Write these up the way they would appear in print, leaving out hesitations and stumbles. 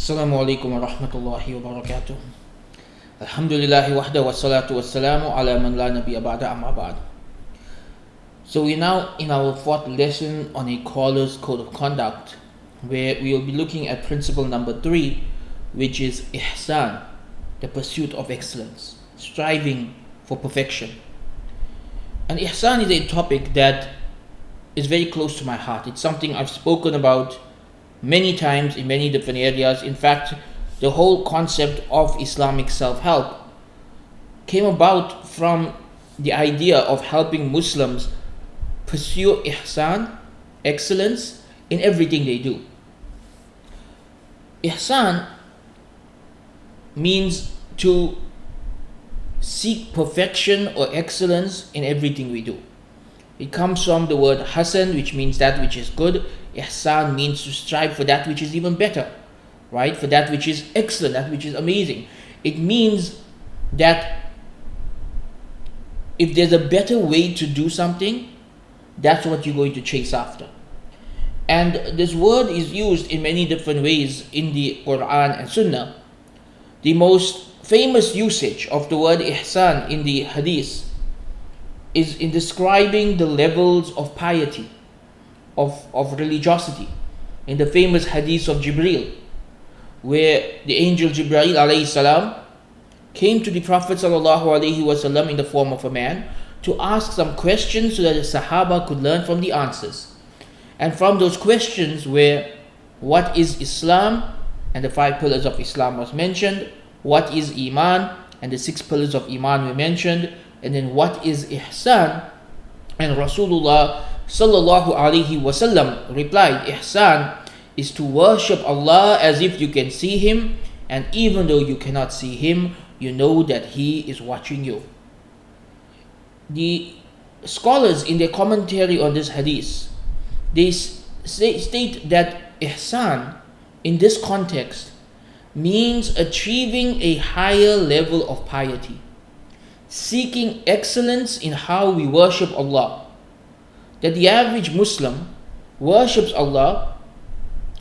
Assalamu alaikum wa rahmatullahi wa barakatuh. Alhamdulillahi wahda wa salatu wa salamu ala man la nabiyya ba'da amma ba'd. So we're now in our fourth lesson on a caller's code of conduct, where we will be looking at principle number 3, which is Ihsaan, the pursuit of excellence, striving for perfection. And Ihsaan is a topic that is very close to my heart. It's something I've spoken about many times in many different areas. In fact, the whole concept of Islamic self-help came about from the idea of helping Muslims pursue ihsan, excellence, in everything they do. Ihsan means to seek perfection or excellence in everything we do. It comes from the word hasan, which means that which is good. Ihsaan means to strive for that which is even better, right? For that which is excellent, that which is amazing. It means that if there's a better way to do something, that's what you're going to chase after. And this word is used in many different ways in the Quran and Sunnah. The most famous usage of the word ihsan in the hadith is in describing the levels of piety, of religiosity, in the famous hadith of Jibreel, where the angel Jibreel alayhi salam came to the Prophet sallallahu alaihi wasallam in the form of a man to ask some questions so that the Sahaba could learn from the answers. And from those questions were, what is Islam? And the 5 pillars of Islam was mentioned. What is Iman? And the 6 pillars of Iman were mentioned. And then what is Ihsan? And Rasulullah sallallahu alaihi wasallam replied, Ihsan is to worship Allah as if you can see Him, and even though you cannot see Him, you know that He is watching you. The scholars in their commentary on this hadith, they state that Ihsan in this context means achieving a higher level of piety, seeking excellence in how we worship Allah. That the average Muslim worships Allah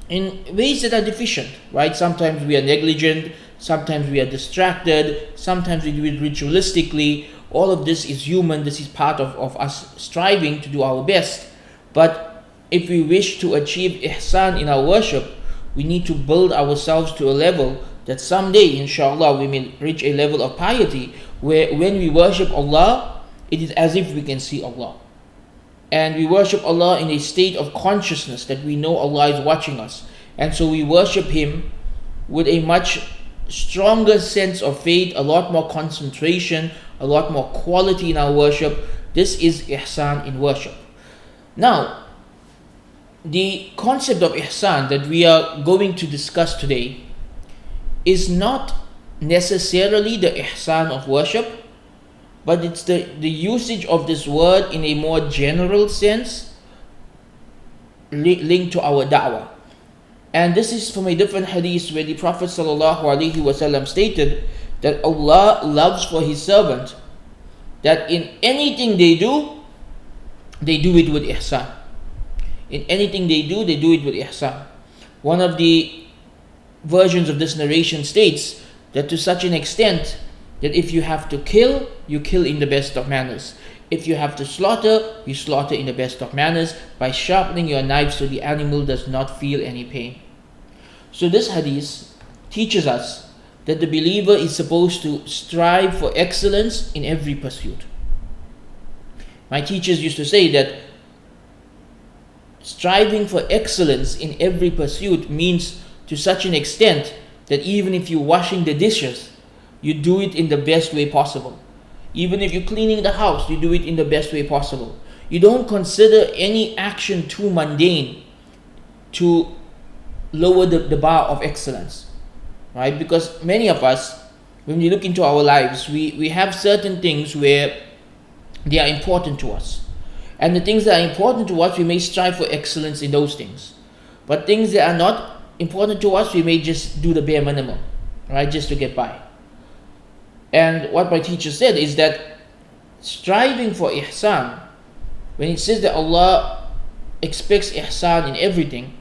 in ways that are deficient, right? Sometimes we are negligent, sometimes we are distracted, sometimes we do it ritualistically. All of this is human. This is part of us striving to do our best. But if we wish to achieve ihsan in our worship, we need to build ourselves to a level that someday, inshallah, we may reach a level of piety where when we worship Allah, it is as if we can see Allah. And we worship Allah in a state of consciousness that we know Allah is watching us. And so we worship Him with a much stronger sense of faith, a lot more concentration, a lot more quality in our worship. This is ihsan in worship. Now, the concept of ihsan that we are going to discuss today is not necessarily the ihsan of worship, but it's the usage of this word in a more general sense linked to our da'wah. And this is from a different hadith where the Prophet ﷺ stated that Allah loves for His servant that in anything they do it with ihsan. In anything they do it with ihsan. One of the versions of this narration states that to such an extent that if you have to kill, you kill in the best of manners. If you have to slaughter, you slaughter in the best of manners by sharpening your knife so the animal does not feel any pain. So this hadith teaches us that the believer is supposed to strive for excellence in every pursuit. My teachers used to say that striving for excellence in every pursuit means to such an extent that even if you're washing the dishes, you do it in the best way possible. Even if you're cleaning the house, you do it in the best way possible. You don't consider any action too mundane to lower the bar of excellence, right? Because many of us, when we look into our lives, we have certain things where they are important to us. And the things that are important to us, we may strive for excellence in those things. But things that are not important to us, we may just do the bare minimum, right? Just to get by. And what my teacher said is that striving for ihsan, when it says that Allah expects ihsan in everything,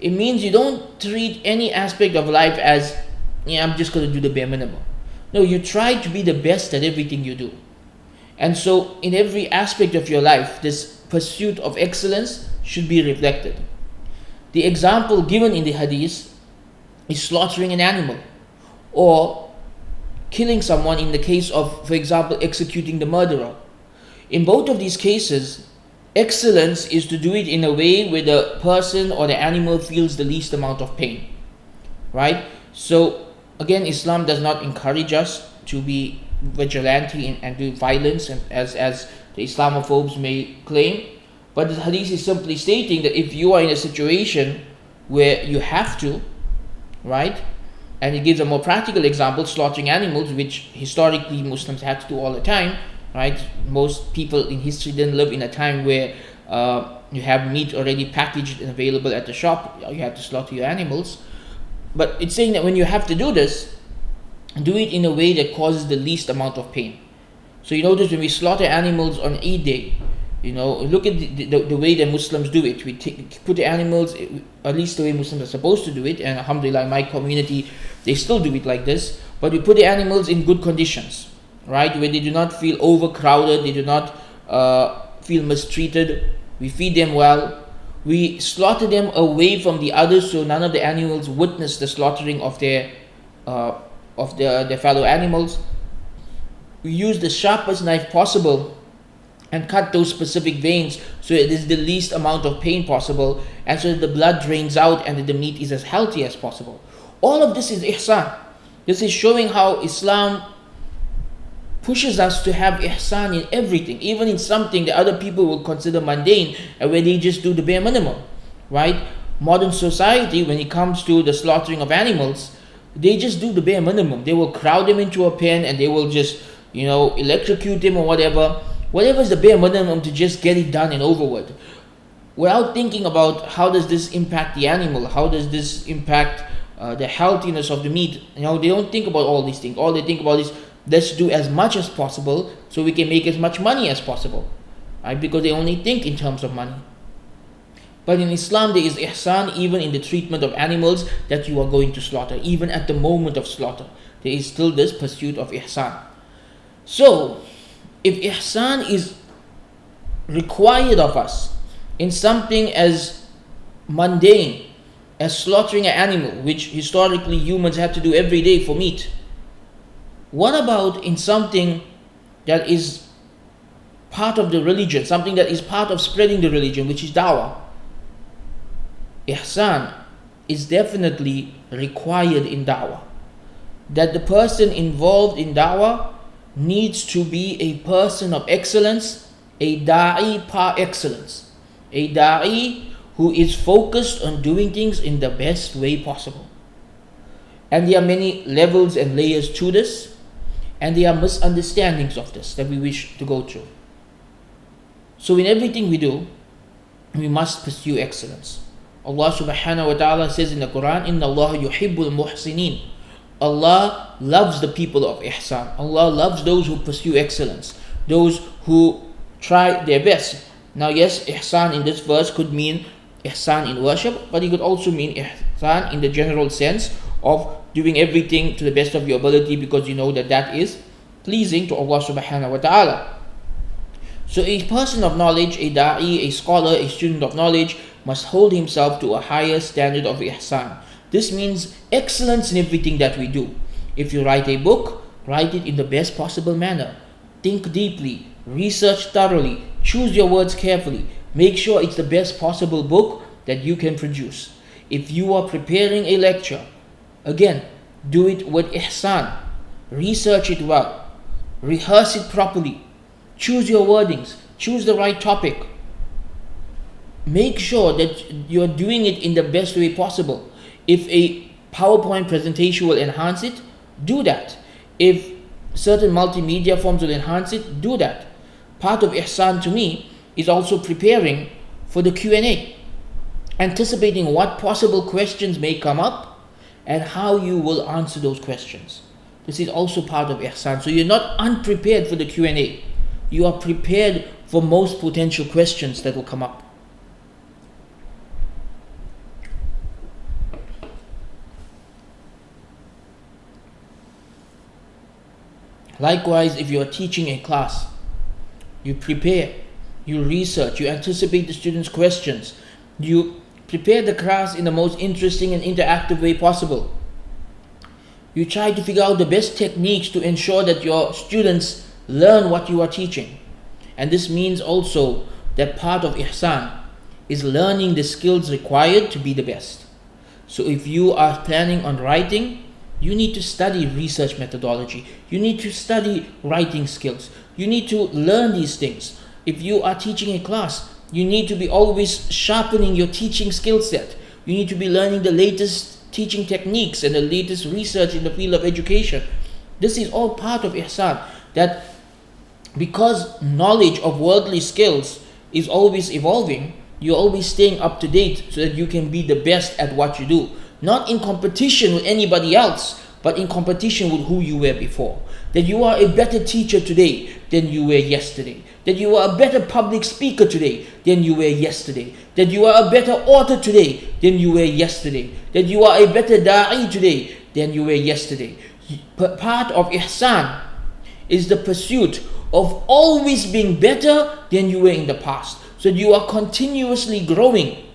It means you don't treat any aspect of life as, yeah, I'm just going to do the bare minimum. No, you try to be the best at everything you do. And so in every aspect of your life, this pursuit of excellence should be reflected. The example given in the hadith is slaughtering an animal or killing someone in the case of, for example, executing the murderer. In both of these cases, excellence is to do it in a way where the person or the animal feels the least amount of pain. Right? So again, Islam does not encourage us to be vigilante and do violence, and as the Islamophobes may claim. But the hadith is simply stating that if you are in a situation where you have to, right? And it gives a more practical example, slaughtering animals, which historically Muslims had to do all the time, right? Most people in history didn't live in a time where you have meat already packaged and available at the shop. You have to slaughter your animals. But it's saying that when you have to do this, do it in a way that causes the least amount of pain. So you notice when we slaughter animals on Eid Day, look at the way that Muslims do it. We put the animals, at least the way Muslims are supposed to do it, and alhamdulillah in my community they still do it like this, but we put the animals in good conditions, right, where they do not feel overcrowded, they do not feel mistreated. We feed them well, we slaughter them away from the others so none of the animals witness the slaughtering of their fellow animals. We use the sharpest knife possible and cut those specific veins so it is the least amount of pain possible, and so that the blood drains out and that the meat is as healthy as possible. All of this is ihsan. This is showing how Islam pushes us to have ihsan in everything, even in something that other people will consider mundane and where they just do the bare minimum, right? Modern society, when it comes to the slaughtering of animals, they just do the bare minimum. They will crowd them into a pen and they will just, electrocute them or whatever. Whatever is the bare minimum to just get it done and over with, without thinking about how does this impact the animal, how does this impact the healthiness of the meat. They don't think about all these things. All they think about is, let's do as much as possible so we can make as much money as possible, right? Because they only think in terms of money. But in Islam there is ihsan even in the treatment of animals that you are going to slaughter. Even at the moment of slaughter, there is still this pursuit of ihsan. So if ihsan is required of us in something as mundane as slaughtering an animal, which historically humans had to do every day for meat, what about in something that is part of the religion, something that is part of spreading the religion, which is dawah? Ihsan is definitely required in dawah. That the person involved in dawah needs to be a person of excellence, a da'i par excellence, a da'i who is focused on doing things in the best way possible. And there are many levels and layers to this, and there are misunderstandings of this that we wish to go through. So in everything we do, we must pursue excellence. Allah subhanahu wa ta'ala says in the Quran, Inna Allah yuhibbul muhsinin. Allah loves the people of ihsan. Allah loves those who pursue excellence, those who try their best. Now yes, ihsan in this verse could mean ihsan in worship, but it could also mean ihsan in the general sense of doing everything to the best of your ability because you know that that is pleasing to Allah subhanahu wa ta'ala. So a person of knowledge, a da'i, a scholar, a student of knowledge must hold himself to a higher standard of ihsan. This means excellence in everything that we do. If you write a book, write it in the best possible manner. Think deeply, research thoroughly, choose your words carefully. Make sure it's the best possible book that you can produce. If you are preparing a lecture, again, do it with ihsan. Research it well. Rehearse it properly. Choose your wordings. Choose the right topic. Make sure that you're doing it in the best way possible. If a PowerPoint presentation will enhance it, do that. If certain multimedia forms will enhance it, do that. Part of ihsan to me is also preparing for the Q&A, anticipating what possible questions may come up and how you will answer those questions. This is also part of ihsan. So you're not unprepared for the Q&A. You are prepared for most potential questions that will come up. Likewise, if you are teaching a class, you prepare, you research, you anticipate the students' questions, you prepare the class in the most interesting and interactive way possible. You try to figure out the best techniques to ensure that your students learn what you are teaching. And this means also that part of Ihsaan is learning the skills required to be the best. So if you are planning on writing, you need to study research methodology. You need to study writing skills. You need to learn these things. If you are teaching a class, you need to be always sharpening your teaching skill set. You need to be learning the latest teaching techniques and the latest research in the field of education. This is all part of Ihsaan. That because knowledge of worldly skills is always evolving, you're always staying up to date so that you can be the best at what you do. Not in competition with anybody else, but in competition with who you were before. That you are a better teacher today than you were yesterday. That you are a better public speaker today than you were yesterday. That you are a better author today than you were yesterday. That you are a better da'i today than you were yesterday. Part of Ihsaan is the pursuit of always being better than you were in the past. So you are continuously growing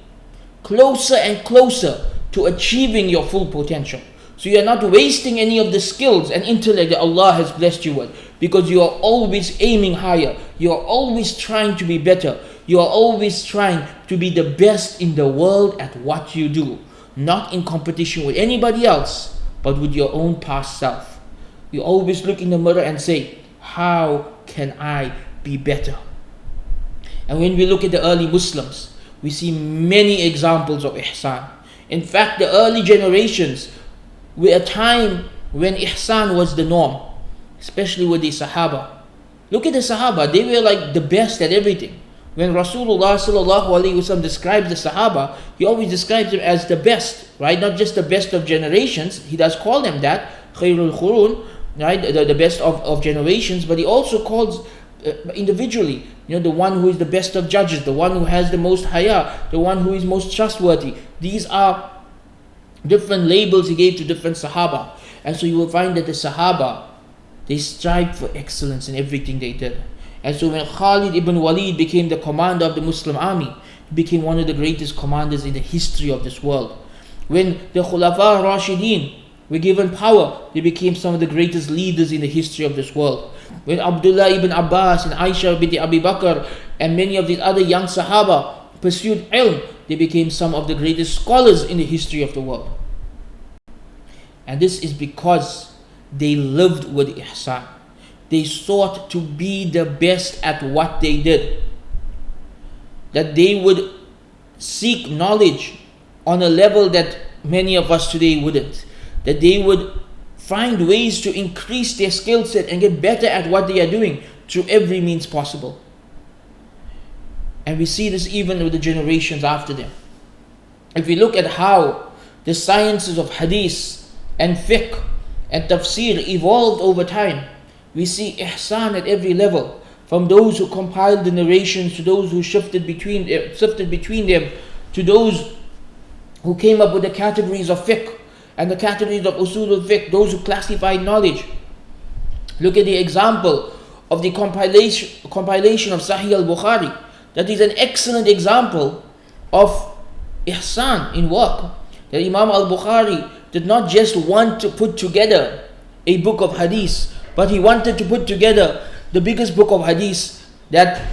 closer and closer to achieving your full potential. So you are not wasting any of the skills and intellect that Allah has blessed you with, because you are always aiming higher. You are always trying to be better. You are always trying to be the best in the world at what you do. Not in competition with anybody else, but with your own past self. You always look in the mirror and say, how can I be better? And when we look at the early Muslims, we see many examples of Ihsaan. In fact, the early generations were a time when Ihsaan was the norm, especially with the Sahaba. Look at the Sahaba, they were like the best at everything. When Rasulullah sallallahu alaihi wasallam describes the Sahaba, he always describes them as the best, right? Not just the best of generations, he does call them that, khairul khurun, right? The best of generations, but he also calls individually, the one who is the best of judges, the one who has the most haya, the one who is most trustworthy. These are different labels he gave to different Sahaba. And so you will find that the Sahaba, they strived for excellence in everything they did. And so when Khalid ibn Walid became the commander of the Muslim army, he became one of the greatest commanders in the history of this world. When the Khulafa Rashideen were given power, they became some of the greatest leaders in the history of this world. When Abdullah ibn Abbas and Aisha binti Abi Bakr and many of these other young Sahaba pursued ilm, they became some of the greatest scholars in the history of the world. And this is because they lived with Ihsaan. They sought to be the best at what they did. That they would seek knowledge on a level that many of us today wouldn't. That they would find ways to increase their skill set and get better at what they are doing through every means possible. And we see this even with the generations after them. If we look at how the sciences of hadith and fiqh and tafsir evolved over time, we see ihsan at every level, from those who compiled the narrations to those who sifted between them, to those who came up with the categories of fiqh and the categories of usul al-fiqh, those who classified knowledge. Look at the example of the compilation of Sahih al-Bukhari. That is an excellent example of ihsan in work. That Imam al-Bukhari did not just want to put together a book of hadith, but he wanted to put together the biggest book of hadith, that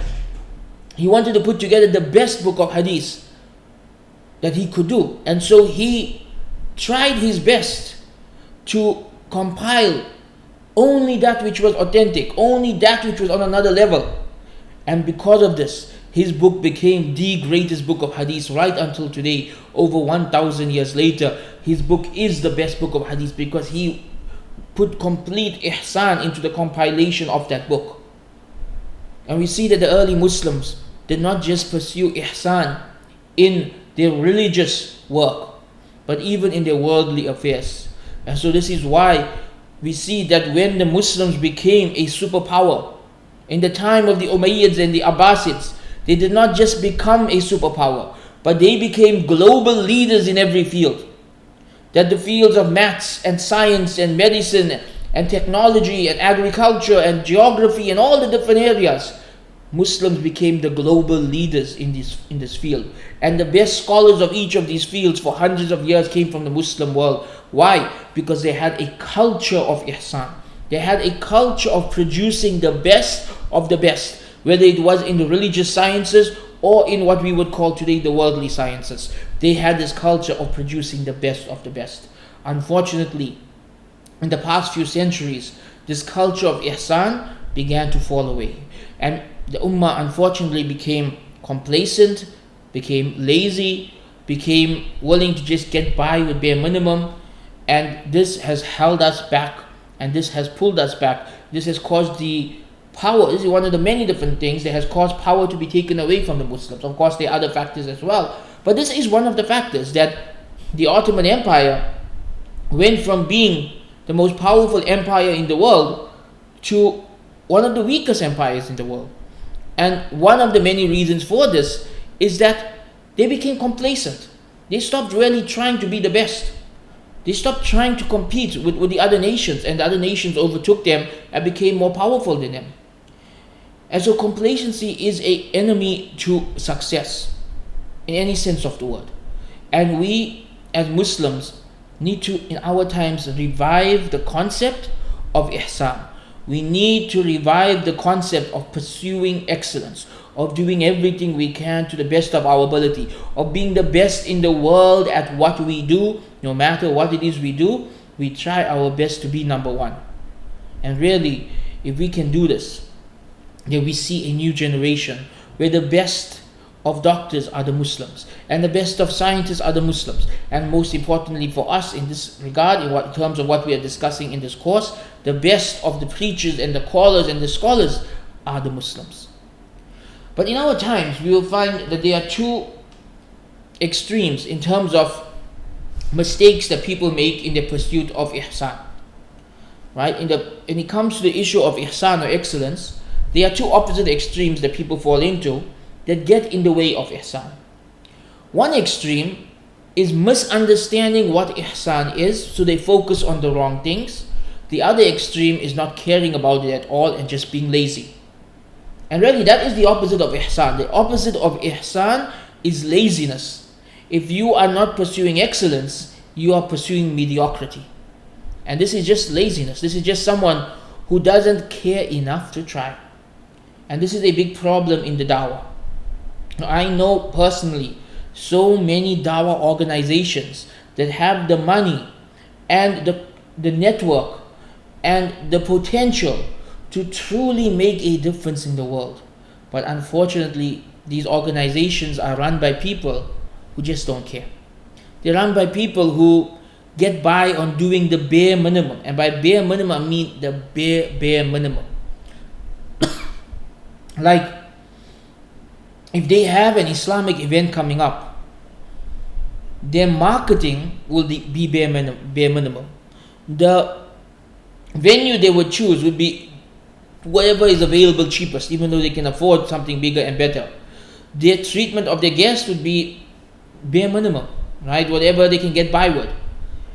he wanted to put together the best book of hadith that he could do. And so he tried his best to compile only that which was authentic, only that which was on another level. And because of this, his book became the greatest book of hadith right until today. Over 1,000 years later, his book is the best book of hadith because he put complete ihsan into the compilation of that book. And we see that the early Muslims did not just pursue ihsan in their religious work, but even in their worldly affairs. And so this is why we see that when the Muslims became a superpower, in the time of the Umayyads and the Abbasids, they did not just become a superpower, but they became global leaders in every field. That the fields of maths and science and medicine and technology and agriculture and geography and all the different areas, Muslims became the global leaders in this field. And the best scholars of each of these fields for hundreds of years came from the Muslim world. Why? Because they had a culture of ihsan. They had a culture of producing the best of the best, whether it was in the religious sciences or in what we would call today the worldly sciences. They had this culture of producing the best of the best. Unfortunately, in the past few centuries, this culture of ihsan began to fall away. And the ummah unfortunately became complacent, became lazy, became willing to just get by with bare minimum. And this has held us back, and this has pulled us back. This has caused the power, this is one of the many different things that has caused power to be taken away from the Muslims. Of course, there are other factors as well. But this is one of the factors, that the Ottoman Empire went from being the most powerful empire in the world to one of the weakest empires in the world. And one of the many reasons for this is that they became complacent. They stopped really trying to be the best. They stopped trying to compete with the other nations, and the other nations overtook them and became more powerful than them. And so complacency is an enemy to success in any sense of the word. And we as Muslims need to, in our times, revive the concept of ihsan. We need to revive the concept of pursuing excellence, of doing everything we can to the best of our ability, of being the best in the world at what we do. No matter what it is we do, we try our best to be number one. And really, if we can do this, then we see a new generation where the best of doctors are the Muslims, and the best of scientists are the Muslims. And most importantly for us in this regard, in terms of what we are discussing in this course, the best of the preachers and the callers and the scholars are the Muslims. But in our times, we will find that there are two extremes in terms of mistakes that people make in the pursuit of ihsan. Right? When it comes to the issue of ihsan or excellence, there are two opposite extremes that people fall into that get in the way of ihsan. One extreme is misunderstanding what ihsan is, so they focus on the wrong things. The other extreme is not caring about it at all and just being lazy. And really, that is the opposite of ihsan. The opposite of ihsan is laziness. If you are not pursuing excellence, you are pursuing mediocrity. And this is just laziness. This is just someone who doesn't care enough to try. And this is a big problem in the Dawah. I know personally so many Dawah organizations that have the money and the network and the potential to truly make a difference in the world. But unfortunately, these organizations are run by people who just don't care. They're run by people who get by on doing the bare minimum. And by bare minimum, I mean the bare minimum. Like, if they have an Islamic event coming up, their marketing will be bare minimum. The venue they would choose would be whatever is available cheapest, even though they can afford something bigger and better. Their treatment of their guests would be bare minimum, right? Whatever they can get by with.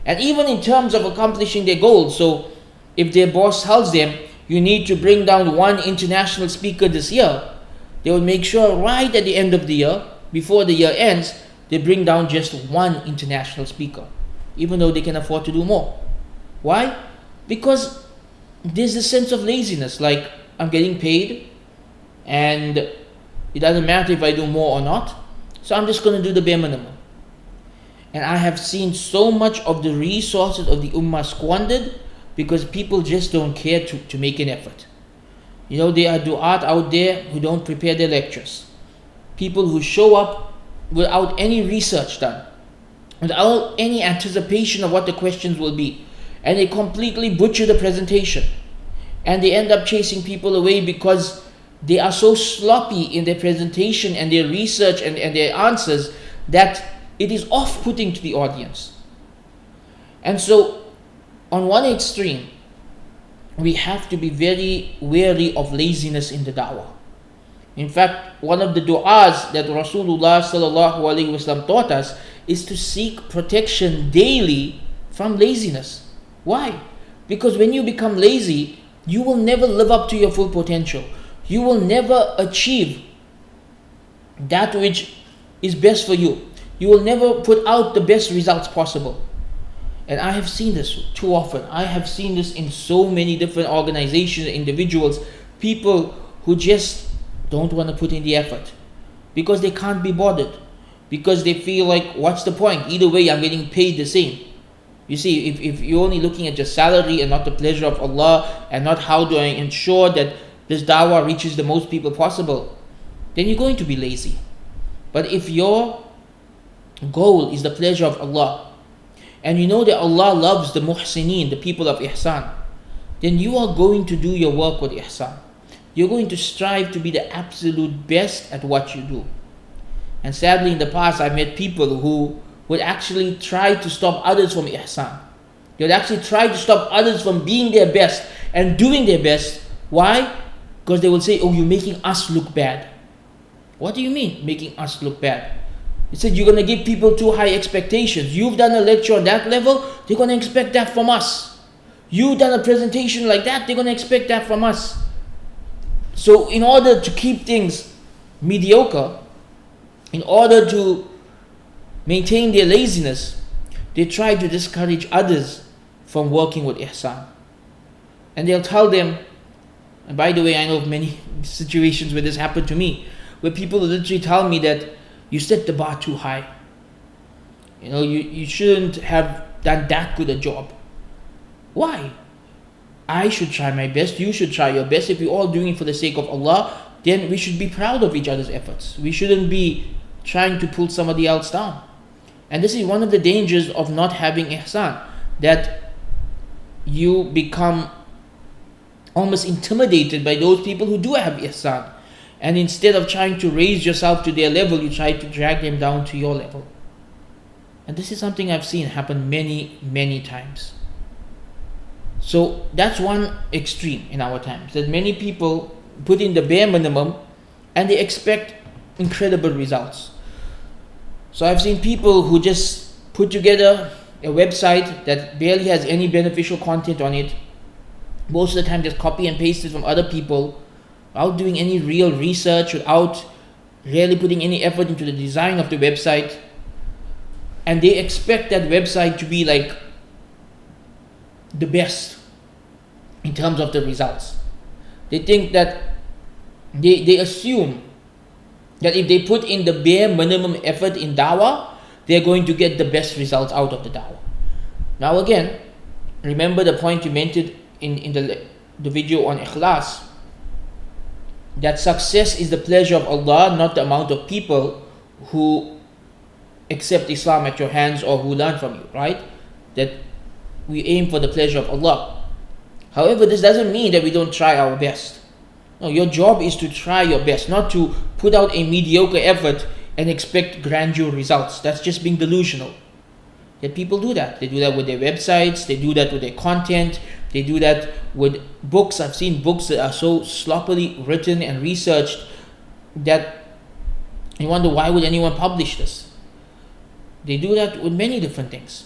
And even in terms of accomplishing their goals, so if their boss tells them, you need to bring down one international speaker this year, they will make sure right at the end of the year, before the year ends, they bring down just one international speaker, even though they can afford to do more. Why? Because there's a sense of laziness, like, I'm getting paid and it doesn't matter if I do more or not, so I'm just going to do the bare minimum. And I have seen so much of the resources of the ummah squandered because people just don't care to make an effort. You know, there are du'at out there who don't prepare their lectures. People who show up without any research done, without any anticipation of what the questions will be. And they completely butcher the presentation. And they end up chasing people away because they are so sloppy in their presentation and their research and their answers that it is off-putting to the audience. And so, on one extreme, we have to be very wary of laziness in the da'wah. In fact, one of the du'as that Rasulullah sallallahu alaihi wasallam taught us is to seek protection daily from laziness. Why? Because when you become lazy, you will never live up to your full potential. You will never achieve that which is best for you. You will never put out the best results possible. And I have seen this too often. I have seen this in so many different organizations, individuals, people who just don't want to put in the effort because they can't be bothered, because they feel like, what's the point? Either way, I'm getting paid the same. You see, if you're only looking at your salary and not the pleasure of Allah, and not how do I ensure that this dawah reaches the most people possible, then you're going to be lazy. But if your goal is the pleasure of Allah, and you know that Allah loves the muhsineen, the people of ihsan, then you are going to do your work with ihsan. You're going to strive to be the absolute best at what you do. And sadly, in the past, I met people who would actually try to stop others from ihsan. They would actually try to stop others from being their best and doing their best. Why? Because they will say, oh, you're making us look bad. What do you mean, making us look bad? He said, you're going to give people too high expectations. You've done a lecture on that level, they're going to expect that from us. You've done a presentation like that, they're going to expect that from us. So in order to keep things mediocre, in order to maintain their laziness, they try to discourage others from working with ihsan. And they'll tell them, and by the way, I know of many situations where this happened to me, where people literally tell me that you set the bar too high. You shouldn't have done that good a job. Why? I should try my best, you should try your best. If we're all doing it for the sake of Allah, then we should be proud of each other's efforts. We shouldn't be trying to pull somebody else down. And this is one of the dangers of not having ihsan, that you become almost intimidated by those people who do have ihsan. And instead of trying to raise yourself to their level, you try to drag them down to your level. And this is something I've seen happen many, many times. So that's one extreme in our times, that many people put in the bare minimum and they expect incredible results. So I've seen people who just put together a website that barely has any beneficial content on it. Most of the time just copy and paste it from other people without doing any real research, without really putting any effort into the design of the website. And they expect that website to be like the best in terms of the results. They think that they assume that if they put in the bare minimum effort in dawah, they're going to get the best results out of the dawah. Now again, remember the point you mentioned in the video on ikhlas, that success is the pleasure of Allah, not the amount of people who accept Islam at your hands or who learn from you, right? That we aim for the pleasure of Allah. However, this doesn't mean that we don't try our best. No, your job is to try your best, not to put out a mediocre effort and expect grandeur results. That's just being delusional. Yet people do that. They do that with their websites, they do that with their content, they do that with books. I've seen books that are so sloppily written and researched that you wonder, why would anyone publish this? They do that with many different things.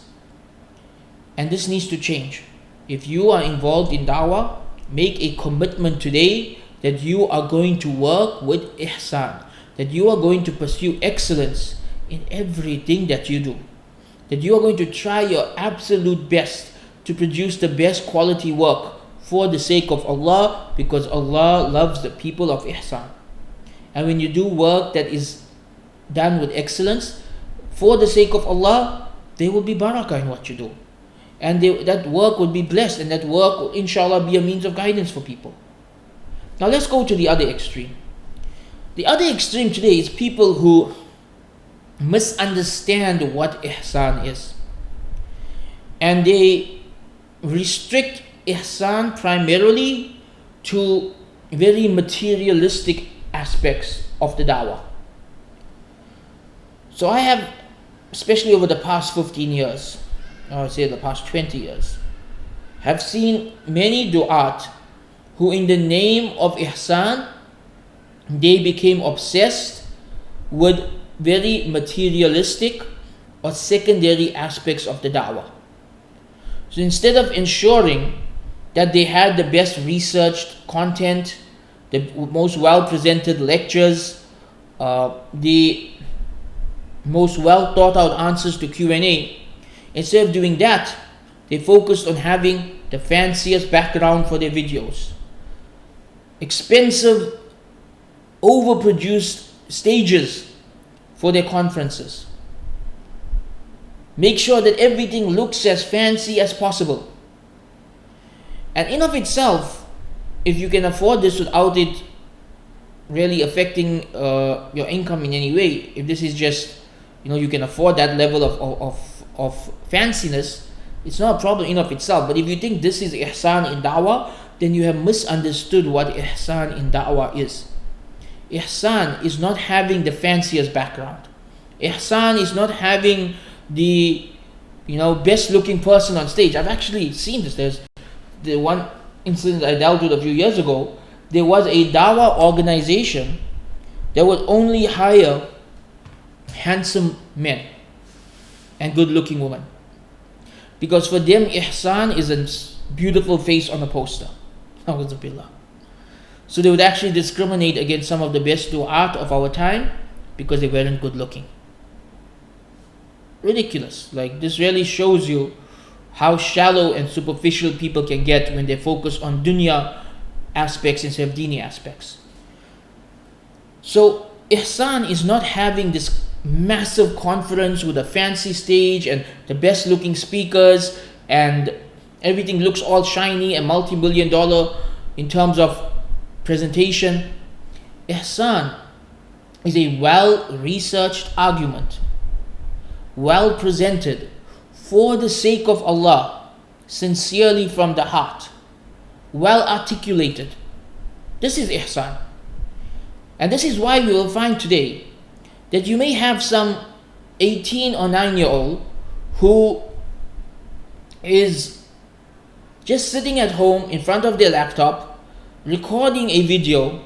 And this needs to change. If you are involved in dawah, make a commitment today that you are going to work with ihsan, that you are going to pursue excellence in everything that you do, that you are going to try your absolute best to produce the best quality work for the sake of Allah, because Allah loves the people of ihsan. And when you do work that is done with excellence for the sake of Allah, there will be barakah in what you do. And that work will be blessed, and that work will inshallah be a means of guidance for people. Now let's go to the other extreme. The other extreme today is people who misunderstand what ihsan is. And they restrict ihsan primarily to very materialistic aspects of the dawah. So I have, especially over the past 15 years, I would say the past 20 years, have seen many du'at who in the name of ihsan, they became obsessed with very materialistic or secondary aspects of the da'wah. So instead of ensuring that they had the best researched content, the most well presented lectures, the most well thought out answers to Q&A. Instead of doing that, they focused on having the fanciest background for their videos, expensive, overproduced stages for their conferences. Make sure that everything looks as fancy as possible. And in of itself, if you can afford this without it really affecting your income in any way, if this is just, you can afford that level of fanciness, it's not a problem in of itself. But if you think this is ihsan in da'wah, then you have misunderstood what ihsan in da'wah is. Ihsan is not having the fanciest background. Ihsan is not having the best looking person on stage. I've actually seen this. There's the one incident I dealt with a few years ago. There was a dawah organization that would only hire handsome men and good looking women, because for them ihsan is a beautiful face on a poster. So they would actually discriminate against some of the best du'at of our time because they weren't good looking. Ridiculous. Like, this really shows you how shallow and superficial people can get when they focus on dunya aspects instead of dini aspects. So ihsan is not having this massive conference with a fancy stage and the best looking speakers and everything looks all shiny and multi-million dollar in terms of presentation. Ihsan is a well-researched argument, well presented, for the sake of Allah, sincerely from the heart, well articulated. This is ihsan. And this is why we will find today that you may have some 18 or 9-year-old who is just sitting at home in front of their laptop, recording a video.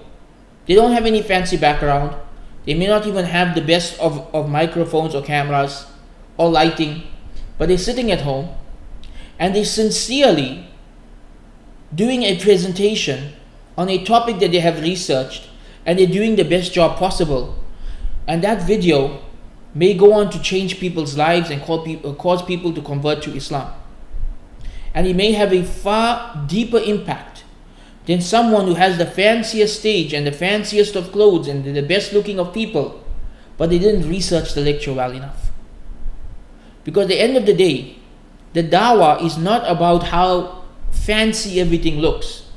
They don't have any fancy background. They may not even have the best of microphones or cameras or lighting, but they're sitting at home and they're sincerely doing a presentation on a topic that they have researched, and they're doing the best job possible. And that video may go on to change people's lives and cause people to convert to Islam. And it may have a far deeper impact than someone who has the fanciest stage and the fanciest of clothes and the best looking of people, but they didn't research the lecture well enough. Because at the end of the day, the dawah is not about how fancy everything looks.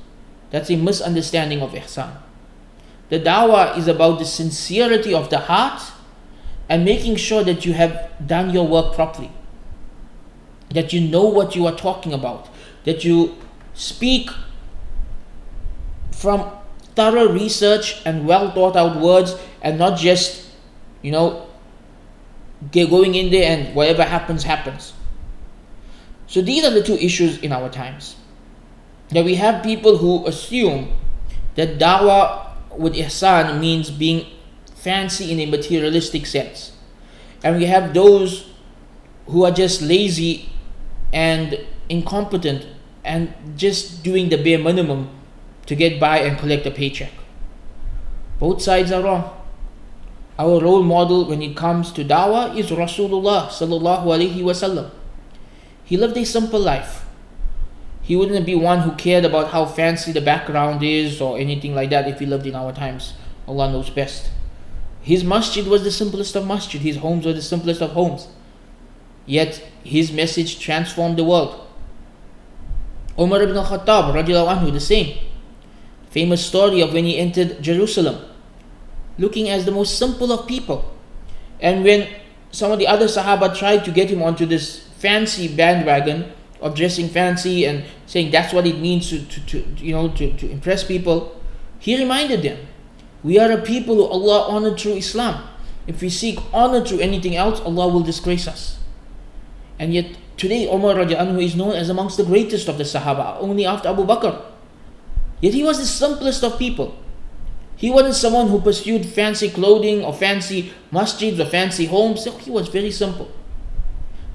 That's a misunderstanding of ihsan. The dawah is about the sincerity of the heart and making sure that you have done your work properly, that you know what you are talking about, that you speak from thorough research and well thought out words, and not just going in there and whatever happens happens. So these are the two issues in our times, that we have people who assume that dawah with ihsan means being fancy in a materialistic sense, and we have those who are just lazy and incompetent and just doing the bare minimum to get by and collect a paycheck. Both sides are wrong. Our role model when it comes to dawah is Rasulullah sallallahu alaihi wasallam. He lived a simple life. He wouldn't be one who cared about how fancy the background is or anything like that if he lived in our times. Allah knows best. His masjid was the simplest of masjid. His homes were the simplest of homes. Yet his message transformed the world. Umar ibn al-Khattab radiallahu anhu, the same. Famous story of when he entered Jerusalem, looking as the most simple of people. And when some of the other Sahaba tried to get him onto this fancy bandwagon of dressing fancy and saying that's what it means to impress people, he reminded them, we are a people who Allah honored through Islam. If we seek honor through anything else, Allah will disgrace us. And yet today Umar radiallahu anhu is known as amongst the greatest of the Sahaba, only after Abu Bakr. Yet he was the simplest of people. He wasn't someone who pursued fancy clothing or fancy masjids or fancy homes. He was very simple.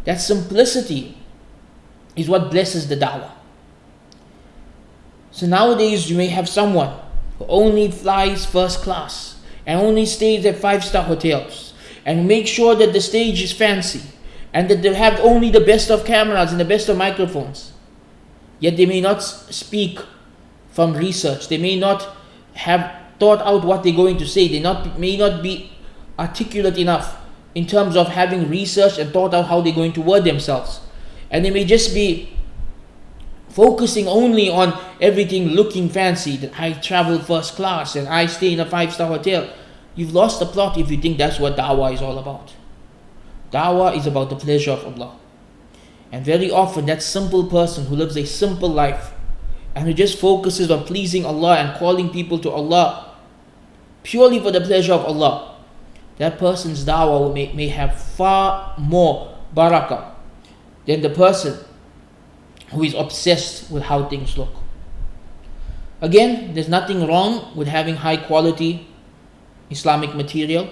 That simplicity is what blesses the da'wah. So nowadays you may have someone who only flies first class and only stays at 5-star hotels and make sure that the stage is fancy and that they have only the best of cameras and the best of microphones. Yet they may not speak from research. They may not have thought out what they're going to say. They may not be articulate enough in terms of having researched and thought out how they're going to word themselves. And they may just be focusing only on everything looking fancy, that I travel first class and I stay in a 5-star hotel. You've lost the plot if you think that's what Dawah is all about. Dawah is about the pleasure of Allah. And very often that simple person who lives a simple life and who just focuses on pleasing Allah and calling people to Allah purely for the pleasure of Allah, that person's dawah may have far more barakah than the person who is obsessed with how things look. Again, there's nothing wrong with having high quality Islamic material.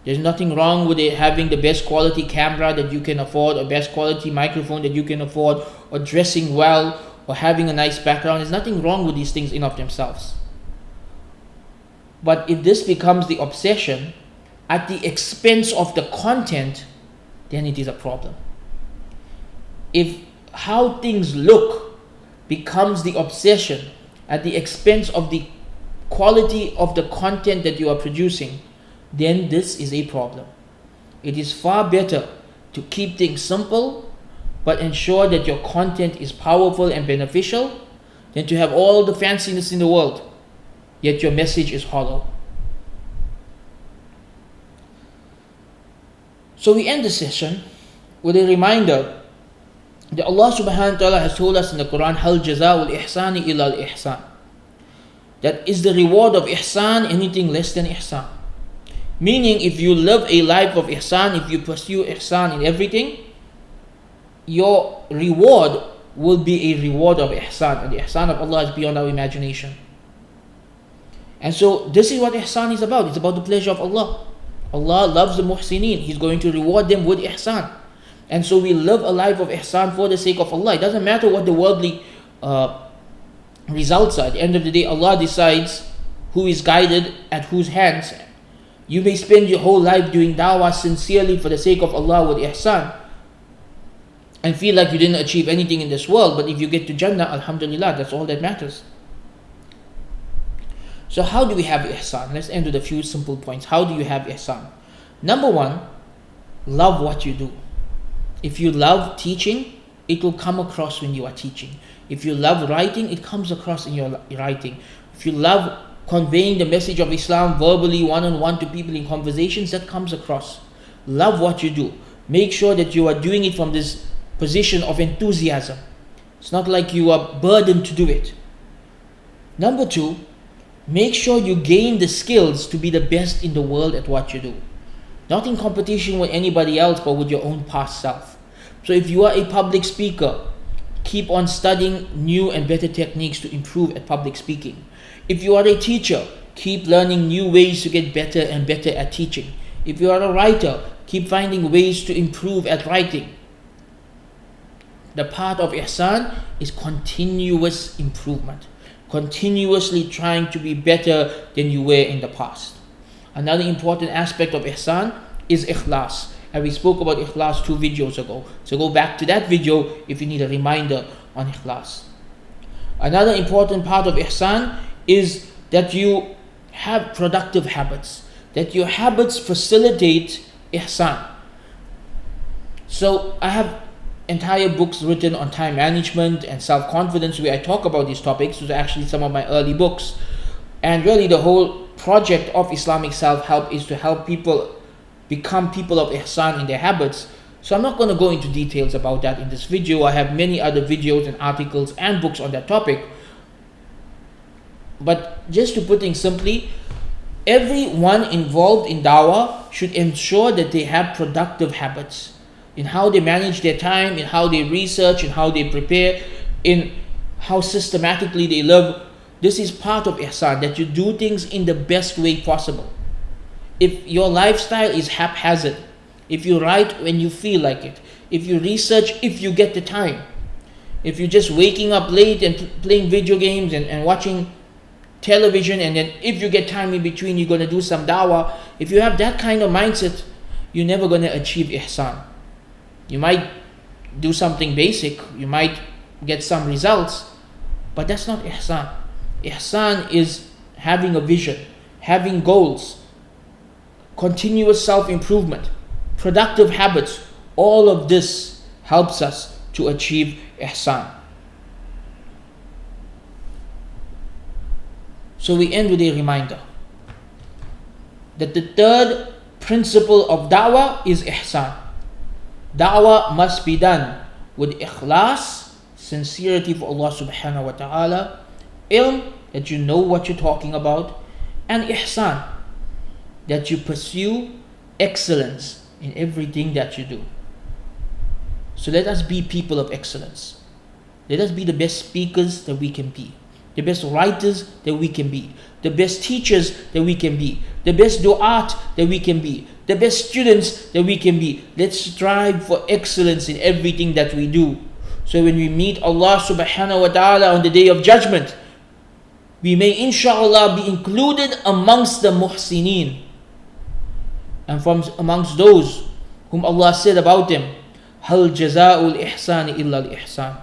There's nothing wrong with having the best quality camera that you can afford, or best quality microphone that you can afford, or dressing well, or having a nice background. There's nothing wrong with these things in of themselves. But if this becomes the obsession at the expense of the content, then it is a problem. If how things look becomes the obsession at the expense of the quality of the content that you are producing, then this is a problem. It is far better to keep things simple but ensure that your content is powerful and beneficial than to have all the fanciness in the world yet your message is hollow. So we end the session with a reminder that Allah subhanahu wa ta'ala has told us in the Quran, Hal jaza'ul ihsani illa al ihsan. That is the reward of ihsan anything less than ihsan. Meaning, if you live a life of ihsan, if you pursue ihsan in everything, your reward will be a reward of ihsan. And the ihsan of Allah is beyond our imagination. And so this is what ihsan is about. It's about the pleasure of Allah. Allah loves the muhsineen. He's going to reward them with ihsan. And so we live a life of ihsan for the sake of Allah. It doesn't matter what the worldly results are. At the end of the day, Allah decides who is guided at whose hands. You may spend your whole life doing dawah sincerely for the sake of Allah with ihsan and feel like you didn't achieve anything in this world, but if you get to Jannah, alhamdulillah, that's all that matters. So how do we have ihsan? Let's end with a few simple points. How do you have ihsan? Number one, love what you do. If you love teaching, it will come across when you are teaching. If you love writing, it comes across in your writing. If you love conveying the message of Islam verbally, one-on-one to people in conversations, that comes across. Love what you do. Make sure that you are doing it from this position of enthusiasm. It's not like you are burdened to do it. Number two, make sure you gain the skills to be the best in the world at what you do. Not in competition with anybody else, but with your own past self. So if you are a public speaker, keep on studying new and better techniques to improve at public speaking. If you are a teacher, keep learning new ways to get better and better at teaching. If you are a writer, keep finding ways to improve at writing. The part of ihsan is continuous improvement. Continuously trying to be better than you were in the past. Another important aspect of ihsan is ikhlas. And we spoke about ikhlas 2 videos ago. So go back to that video if you need a reminder on ikhlas. Another important part of ihsan is that you have productive habits. That your habits facilitate ihsan. So I have entire books written on time management and self-confidence where I talk about these topics. These are actually some of my early books. And really the whole project of Islamic self-help is to help people become people of ihsan in their habits. So I'm not going to go into details about that in this video. I have many other videos and articles and books on that topic. But just to put things simply, everyone involved in dawah should ensure that they have productive habits in how they manage their time, in how they research, in how they prepare, in how systematically they live. This is part of ihsan, that you do things in the best way possible. If your lifestyle is haphazard, if you write when you feel like it, if you research if you get the time, If you're just waking up late and playing video games and watching television, and then if you get time in between, you're going to do some dawah. If you have that kind of mindset, you're never going to achieve ihsan. You might do something basic, you might get some results, but that's not ihsan. Ihsan is having a vision, having goals, continuous self-improvement, productive habits. All of this helps us to achieve ihsan. So we end with a reminder that the third principle of da'wah is ihsan. Da'wah must be done with ikhlas, sincerity for Allah subhanahu wa ta'ala, ilm, that you know what you're talking about, and ihsan, that you pursue excellence in everything that you do. So let us be people of excellence. Let us be the best speakers that we can be, the best writers that we can be, the best teachers that we can be, the best du'at that we can be, the best students that we can be. Let's strive for excellence in everything that we do. So when we meet Allah subhanahu wa ta'ala on the day of judgment, we may inshallah be included amongst the muhsineen, and from amongst those whom Allah said about them, Hal jaza'ul ihsani illa al-ihsan.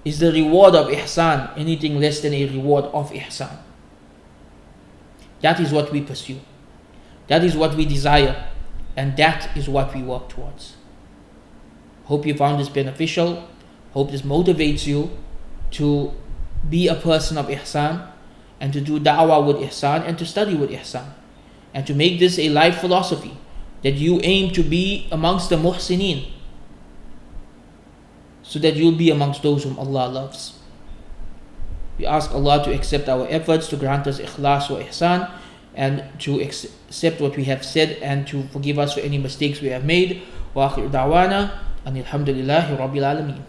Is the reward of ihsan anything less than a reward of ihsan? That is what we pursue. That is what we desire. And that is what we work towards. Hope you found this beneficial. Hope this motivates you to be a person of ihsan, and to do da'wah with ihsan, and to study with ihsan, and to make this a life philosophy, that you aim to be amongst the muhsineen, so that you'll be amongst those whom Allah loves. We ask Allah to accept our efforts, to grant us ikhlas wa ihsan, and to accept what we have said, and to forgive us for any mistakes we have made. Wa akhir da'wana anil hamdulillahi rabbil alameen.